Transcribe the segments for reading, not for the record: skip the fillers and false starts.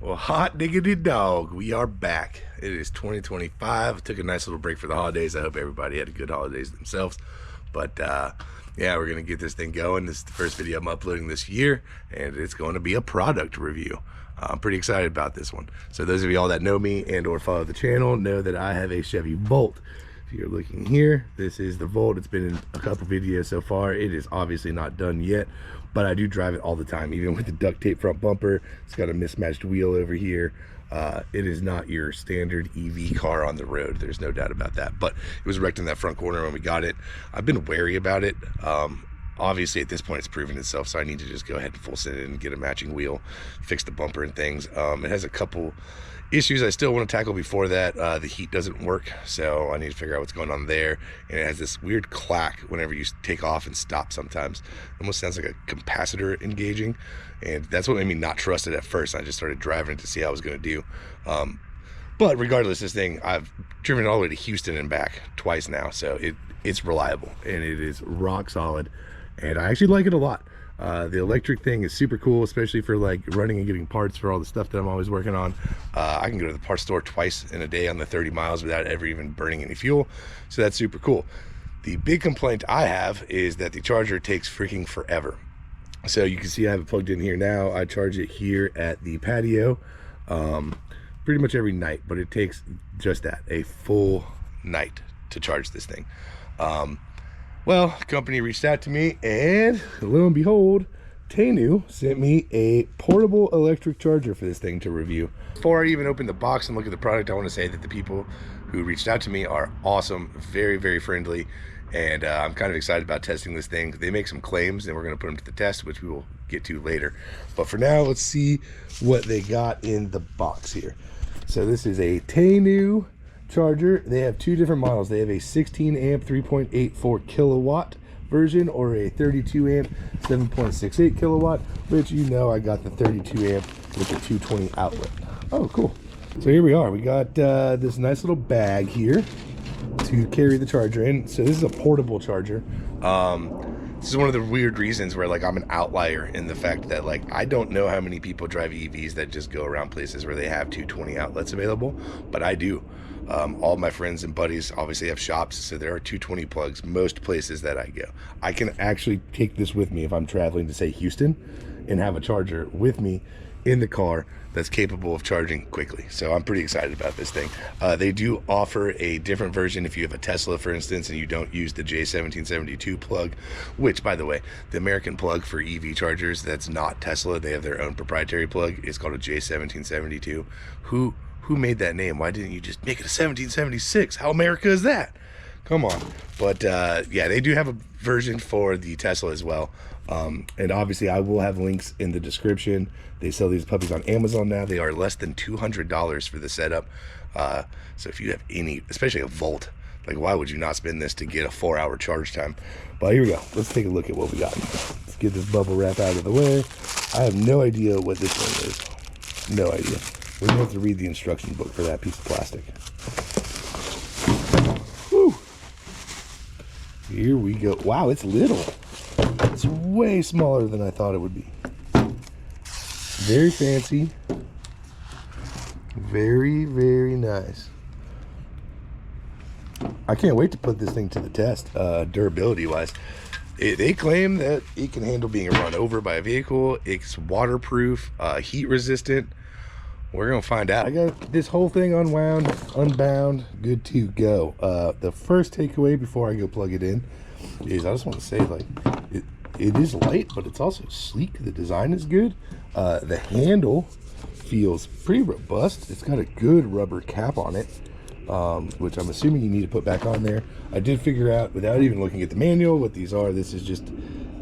Well, hot diggity dog, we are back. It is 2025. Took a nice little break for the holidays. I hope everybody had a good holidays themselves. But yeah, we're gonna get this thing going. This is the first video I'm uploading this year, and it's going to be a product review. I'm pretty excited about this one. So those of y'all that know me and or follow the channel know that I have a Chevy Volt. If you're looking here, this is the Volt. It's been in a couple videos so far. It is obviously not done yet, but I do drive it all the time, even with the duct tape front bumper. It's got a mismatched wheel over here. It is not your standard EV car on the road. There's no doubt about that, but it was wrecked in that front corner when we got it. I've been wary about it. Obviously at this point it's proven itself, so I need to just go ahead and full send it and get a matching wheel, fix the bumper and things. It has a couple issues I still want to tackle before that. The heat doesn't work, so I need to figure out what's going on there. And it has this weird clack whenever you take off and stop sometimes. It almost sounds like a capacitor engaging, and that's what made me not trust it at first. I just started driving it to see how I was going to do. But regardless, this thing, I've driven it all the way to Houston and back twice now, so it's reliable and it is rock solid, and I actually like it a lot. The electric thing is super cool, especially for like running and getting parts for all the stuff that I'm always working on. I can go to the parts store twice in a day on the 30 miles without ever even burning any fuel, so that's super cool. The big complaint I have is that the charger takes freaking forever. So you can see I have it plugged in here now. I charge it here at the patio pretty much every night, but it takes just that, a full night to charge this thing. Well, the company reached out to me, and lo and behold, Tayniu sent me a portable electric charger for this thing to review. Before I even open the box and look at the product, I want to say that the people who reached out to me are awesome, very, very friendly, and I'm kind of excited about testing this thing. They make some claims, and we're going to put them to the test, which we will get to later. But for now, let's see what they got in the box here. So this is a Tayniu charger. They have two different models. They have a 16 amp 3.84 kilowatt version, or a 32 amp 7.68 kilowatt, which, you know, I got the 32 amp with the 220 outlet. Oh, cool. So here we are. We got this nice little bag here to carry the charger in. So this is a portable charger. This is one of the weird reasons where, like, I'm an outlier in the fact that, like, I don't know how many people drive EVs that just go around places where they have 220 outlets available, but I do. All my friends and buddies obviously have shops, so there are 220 plugs most places that I go. I can actually take this with me if I'm traveling to, say, Houston, and have a charger with me in the car that's capable of charging quickly. So I'm pretty excited about this thing. They do offer a different version if you have a Tesla, for instance, and you don't use the J1772 plug, which, by the way, the American plug for EV chargers, that's not Tesla. They have their own proprietary plug. It's called a J1772. Who made that name? Why didn't you just make it a 1776? How America is that? Come on. But yeah, they do have a version for the Tesla as well. And obviously I will have links in the description. They sell these puppies on Amazon now. They are less than $200 for the setup. So if you have any, especially a Volt, like, why would you not spend this to get a 4-hour charge time? But here we go. Let's take a look at what we got. Let's get this bubble wrap out of the way. I have no idea what this thing is. No idea. We're gonna have to read the instruction book for that piece of plastic. Whew. Here we go. Wow, it's little. It's way smaller than I thought it would be. Very fancy. Very, very nice. I can't wait to put this thing to the test, durability wise. They claim that it can handle being run over by a vehicle. It's waterproof, heat resistant. We're gonna find out. I got this whole thing unwound, unbound, good to go. The first takeaway before I go plug it in is I just want to say, like, it is light, but it's also sleek. The design is good. The handle feels pretty robust. It's got a good rubber cap on it, which I'm assuming you need to put back on there. I did figure out, without even looking at the manual, what these are. This is just,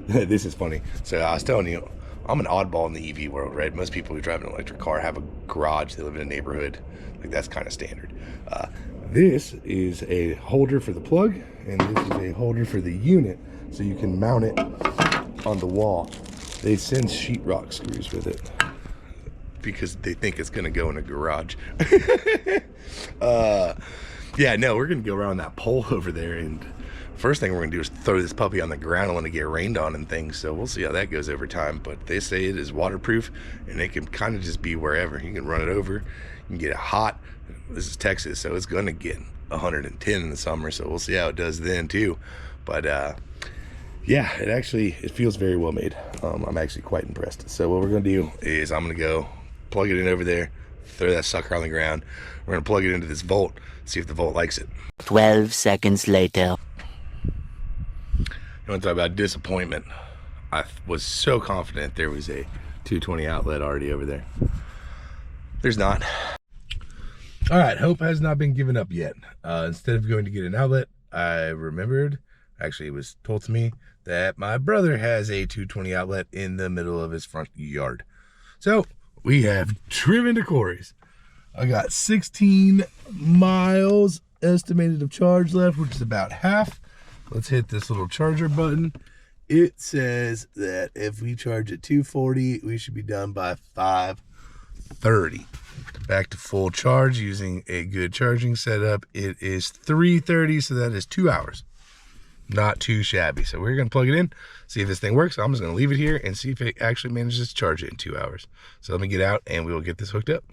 this is funny. So I was telling you, I'm an oddball in the EV world, right? Most people who drive an electric car have a garage. They live in a neighborhood. Like, that's kind of standard. This is a holder for the plug, and this is a holder for the unit, so you can mount it on the wall. They send sheetrock screws with it because they think it's going to go in a garage. Yeah, no, we're going to go around that pole over there and First thing we're gonna do is throw this puppy on the ground and let it get rained on and things, so we'll see how that goes over time. But they say it is waterproof and it can kind of just be wherever. You can run it over, you can get it hot. This is Texas, so it's gonna get 110 in the summer, so we'll see how it does then too. But yeah, it feels very well made. I'm actually quite impressed. So what we're gonna do is I'm gonna go plug it in over there, throw that sucker on the ground. We're gonna plug it into this Volt, see if the Volt likes it. 12 seconds later. You want to talk about disappointment? I was so confident there was a 220 outlet already over there. There's not. All right, hope has not been given up yet. Instead of going to get an outlet, I remembered, actually it was told to me, that my brother has a 220 outlet in the middle of his front yard. So we have driven to Corey's. I got 16 miles estimated of charge left, which is about half. Let's hit this little charger button. It says that if we charge at 240, we should be done by 5:30. Back to full charge using a good charging setup. It is 3:30, so that is 2 hours. Not too shabby. So we're gonna plug it in, see if this thing works. I'm just gonna leave it here and see if it actually manages to charge it in 2 hours. So let me get out and we will get this hooked up.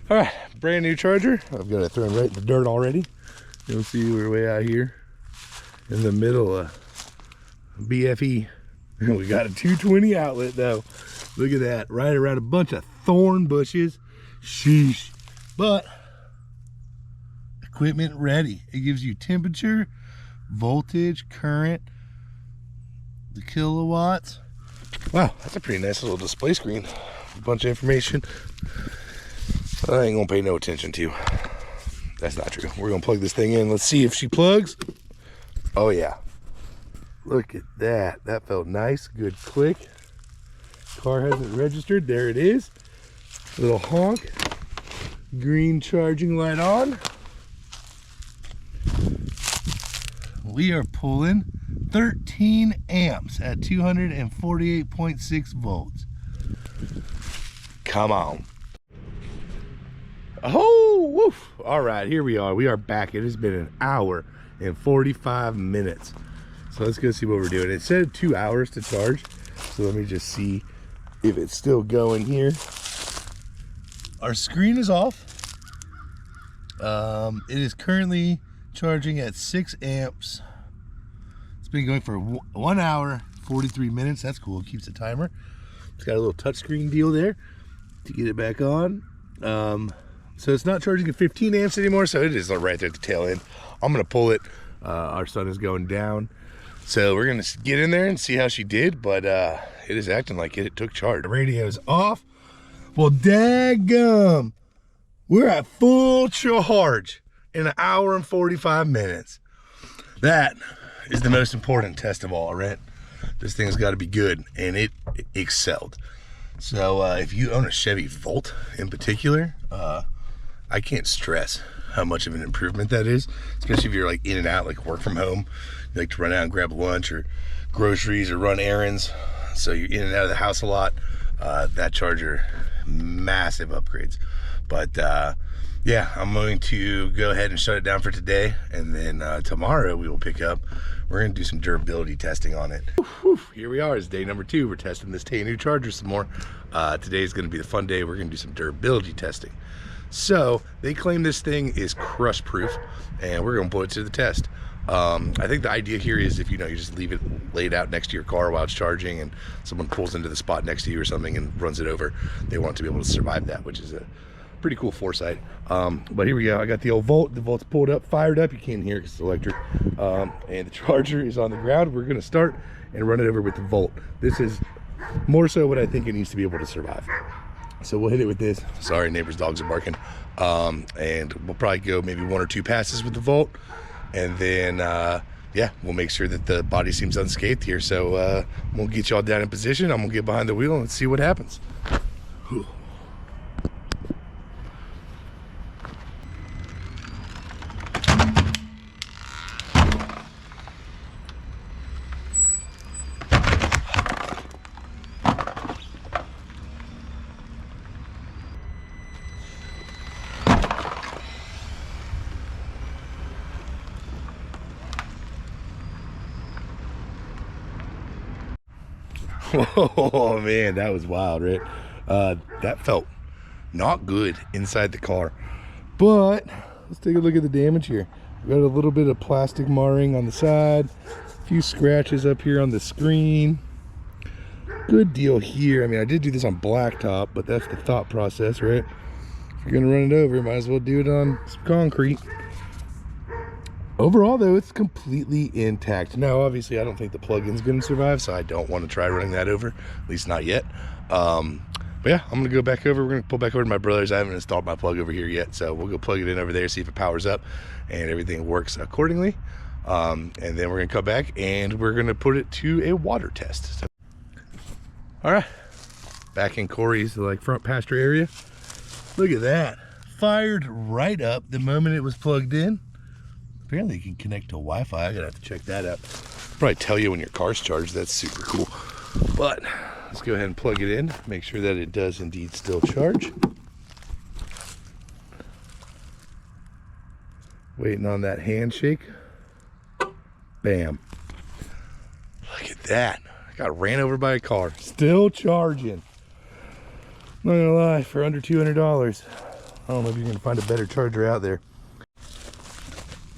All right, brand new charger. I've got it thrown right in the dirt already. You'll see we're way out here in the middle of BFE. We got a 220 outlet though. Look at that, right around a bunch of thorn bushes. Sheesh. But equipment ready. It gives you temperature, voltage, current, the kilowatts. Wow, that's a pretty nice little display screen. A bunch of information I ain't gonna pay no attention to. That's not true. We're gonna plug this thing in. Let's see if she plugs. Oh yeah. Look at that. That felt nice. Good click. Car hasn't registered. There it is. Little honk. Green charging light on. We are pulling 13 amps at 248.6 volts. Come on. Oh, woof. All right, here we are. We are back. It has been an hour and 45 minutes. So let's go see what we're doing. It said 2 hours to charge. So let me just see if it's still going here. Our screen is off. It is currently charging at 6 amps. It's been going for 1 hour, 43 minutes. That's cool. It keeps the timer. It's got a little touchscreen deal there to get it back on. So it's not charging at 15 amps anymore. So it is right there at the tail end. I'm going to pull it. Our sun is going down. So we're going to get in there and see how she did. But it is acting like it took charge. The radio's off. Well, daggum. We're at full charge in 1 hour and 45 minutes. That is the most important test of all, right? This thing's got to be good, and it excelled. So if you own a Chevy Volt in particular, I can't stress how much of an improvement that is, especially if you're like in and out, like work from home, you like to run out and grab lunch or groceries or run errands, so you're in and out of the house a lot. That charger, massive upgrades. But yeah, I'm going to go ahead and shut it down for today, and then tomorrow we will pick up. We're going to do some durability testing on it. Here we are, it's day number 2. We're testing this Tayniu charger some more. Today is going to be the fun day. We're going to do some durability testing. So they claim this thing is crush proof, and we're going to put it to the test. I think the idea here is if you just leave it laid out next to your car while it's charging and someone pulls into the spot next to you or something and runs it over, they want it to be able to survive that, which is a pretty cool foresight. But here we go. I got the old Volt. The Volt's pulled up, fired up. You can't hear it because it's electric. And the charger is on the ground. We're going to start and run it over with the Volt. This is more so what I think it needs to be able to survive. So we'll hit it with this. Sorry, neighbor's dogs are barking. And we'll probably go maybe 1 or 2 passes with the Volt. And then, yeah, we'll make sure that the body seems unscathed here. So we'll get y'all down in position. I'm going to get behind the wheel and see what happens. Whew. Oh man, that was wild, right? That felt not good inside the car. But let's take a look at the damage here. We got a little bit of plastic marring on the side, a few scratches up here on the screen. Good deal here. I mean, I did do this on blacktop, but that's the thought process, right? If you're gonna run it over, might as well do it on some concrete. Overall though, it's completely intact. Now obviously I don't think the plug-in's gonna survive, so I don't want to try running that over, at least not yet. But yeah, I'm gonna go back over. We're gonna pull back over to my brother's. I haven't installed my plug over here yet, so we'll go plug it in over there, see if it powers up and everything works accordingly. And then we're gonna come back and we're gonna put it to a water test. So, all right, back in Corey's like front pasture area. Look at that, fired right up the moment it was plugged in. Apparently you can connect to Wi-Fi. I'm gonna have to check that out. Probably tell you when your car's charged. That's super cool. But let's go ahead and plug it in. Make sure that it does indeed still charge. Waiting on that handshake. Bam. Look at that. I got ran over by a car. Still charging. Not gonna lie, for under $200. I don't know if you're gonna find a better charger out there.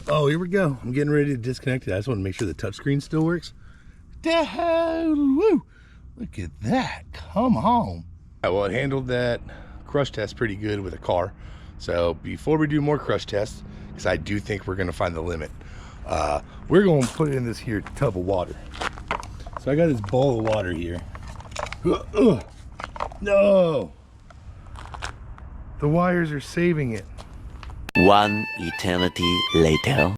Oh, here we go. I'm getting ready to disconnect it. I just want to make sure the touchscreen still works. Woo! Look at that. Come on. Well, it handled that crush test pretty good with a car. So before we do more crush tests, because I do think we're going to find the limit, we're going to put it in this here tub of water. So I got this bowl of water here. No! The wires are saving it. One eternity later.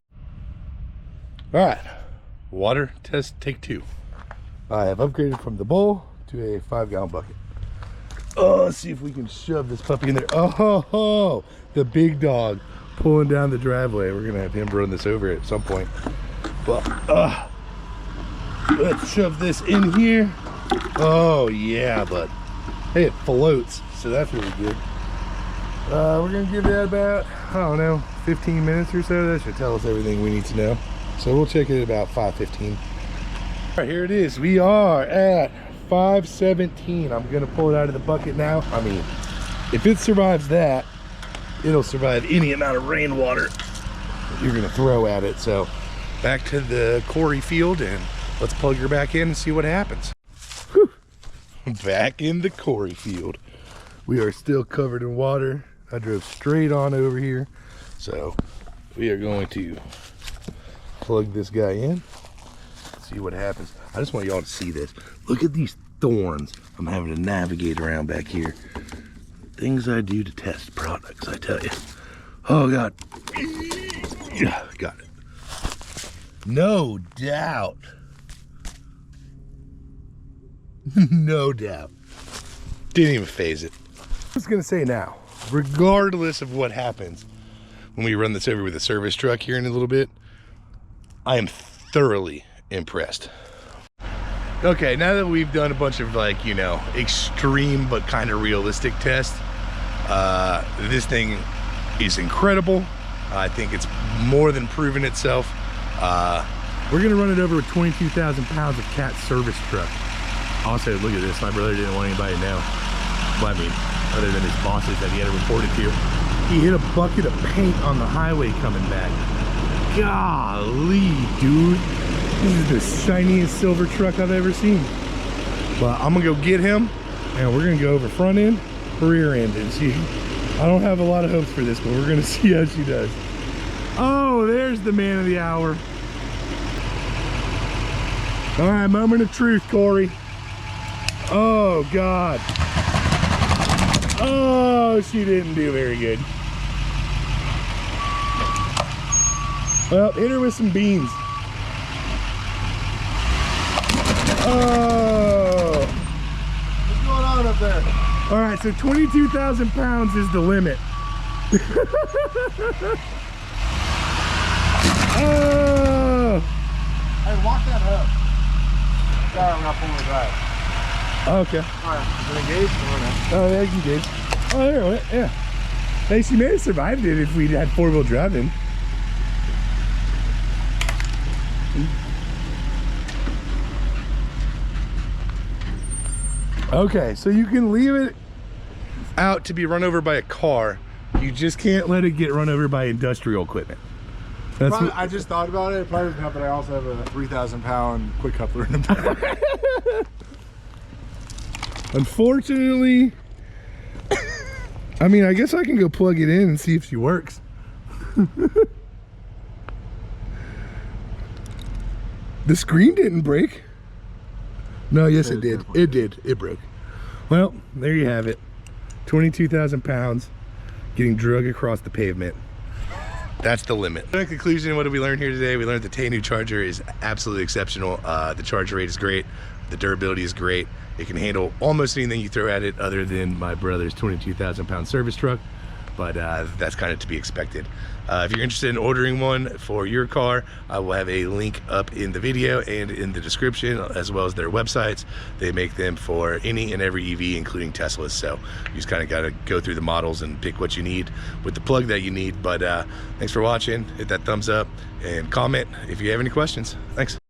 All right, water test take 2. I have upgraded from the bowl to a 5-gallon bucket. Oh, let's see if we can shove this puppy in there. Oh, the big dog pulling down the driveway. We're gonna have him run this over at some point. Well, let's shove this in here. Oh yeah, bud. Hey, it floats, so that's really good. We're gonna give that about, I don't know, 15 minutes or so. That should tell us everything we need to know. So we'll check it at about 5:15. All right, here it is. We are at 5:17. I'm gonna pull it out of the bucket now. I mean, if it survives that, it'll survive any amount of rainwater you're gonna throw at it. So back to the Corey field and let's plug her back in and see what happens. Whew. Back in the Corey field. We are still covered in water. I drove straight on over here. So we are going to plug this guy in, see what happens. I just want y'all to see this. Look at these thorns I'm having to navigate around back here. Things I do to test products, I tell you. Oh God. Yeah, got it. No doubt. No doubt. Didn't even phase it. I was gonna say now, regardless of what happens when we run this over with a service truck here in a little bit, I am thoroughly impressed. Okay, now that we've done a bunch of, like, you know, extreme but kind of realistic tests, this thing is incredible. I think it's more than proven itself. We're gonna run it over with 22,000 pounds of cat service truck. Also, look at this, my brother didn't want anybody to know. Well, I mean, other than his bosses that he had to report it to. He hit a bucket of paint on the highway coming back. Golly, dude. This is the shiniest silver truck I've ever seen. But I'm gonna go get him and we're gonna go over front end, rear end and see. I don't have a lot of hopes for this, but we're gonna see how she does. Oh, there's the man of the hour. All right, moment of truth, Corey. Oh God. Oh, she didn't do very good. Well, hit her with some beans. Oh. What's going on up there? All right, so 22,000 pounds is the limit. Oh. Hey, walk that up. Sorry, I'm not pulling the drive. Okay. All right, is it engaged? Oh, yeah, you can gauge. Oh, there it went, yeah. Hey, she may have survived it if we'd had 4-wheel driving. Okay, so you can leave it out to be run over by a car. You just can't let it get run over by industrial equipment. That's Probably, what, I just thought about it. It probably doesn't help that I also have a 3,000-pound quick coupler in the back. unfortunately, I mean, I guess I can go plug it in and see if she works. The screen didn't break. No, yes it did. It did. It broke. Well, there you have it. 22,000 pounds getting dragged across the pavement. That's the limit. In conclusion, what did we learn here today? We learned the Tayniu charger is absolutely exceptional. The charge rate is great. The durability is great. It can handle almost anything you throw at it other than my brother's 22,000 pound service truck. But that's kind of to be expected. If you're interested in ordering one for your car, I will have a link up in the video and in the description, as well as their websites. They make them for any and every EV, including Teslas. So you just kind of got to go through the models and pick what you need with the plug that you need. But thanks for watching. Hit that thumbs up and comment if you have any questions. Thanks.